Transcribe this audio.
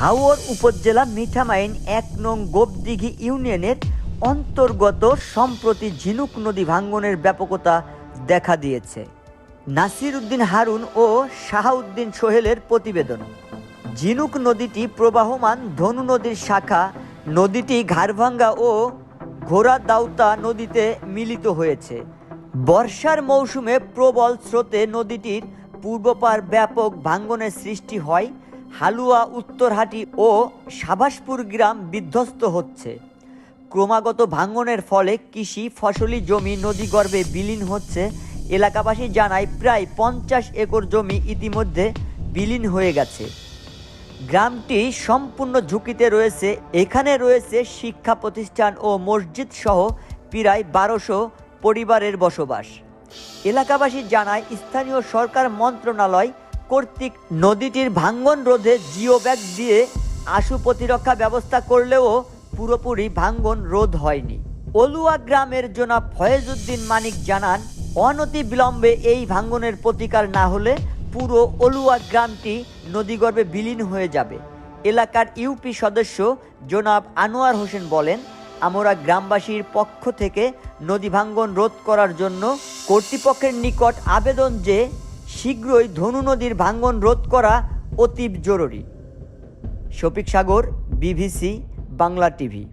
হাওর উপজেলা মিঠামাইন ১ নং গোপদিঘি ইউনিয়নের অন্তর্গত সম্প্রতি ঝিনুক নদী ভাঙ্গনের ব্যাপকতা দেখা দিয়েছে। নাসির উদ্দিন হারুন ও শাহাউদ্দিন সোহেলের প্রতিবেদন। ঝিনুক নদীটি প্রবাহমান ধনু নদীর শাখা। নদীটি ঘাড়ভাঙ্গা ও ঘোড়াদাউতা নদীতে মিলিত হয়েছে। বর্ষার মৌসুমে প্রবল স্রোতে নদীটির পূর্বপার ব্যাপক ভাঙ্গনের সৃষ্টি হয়। হালুয়া, উত্তরহাটি ও সাবাসপুর গ্রাম বিধ্বস্ত হচ্ছে। ক্রমাগত ভাঙ্গনের ফলে কৃষি ফসলি জমি নদীগর্ভে বিলীন হচ্ছে। এলাকাবাসী জানায় প্রায় ৫০ একর জমি ইতিমধ্যে বিলীন হয়ে গেছে। গ্রামটি সম্পূর্ণ ঝুঁকিতে রয়েছে। এখানে রয়েছে শিক্ষা প্রতিষ্ঠান ও মসজিদ সহ প্রায় ১২০০ পরিবারের বসবাস। এলাকাবাসী জানায় স্থানীয় সরকার মন্ত্রণালয় কর্তৃক নদীটির ভাঙ্গন রোধে জিও ব্যাগ দিয়ে আশু প্রতিরক্ষা ব্যবস্থা করলেও পুরোপুরি ভাঙ্গন রোধ হয়নি। অলুয়া গ্রামের জনাব ফয়েজউদ্দিন মানিক জানান, অনতি বিলম্বে এই ভাঙ্গনের প্রতিকার না হলে পুরো অলুয়া গ্রামটি নদীগর্ভে বিলীন হয়ে যাবে। এলাকার ইউপি সদস্য জনাব আনোয়ার হোসেন বলেন, আমরা গ্রামবাসীর পক্ষ থেকে নদী ভাঙ্গন রোধ করার জন্য কর্তৃপক্ষের নিকট আবেদন যে শীঘ্রই ধনু নদীর ভাঙ্গন রোধ করা অতীব জরুরি। শফিক সাগর, বিবিসি বাংলা টিভি।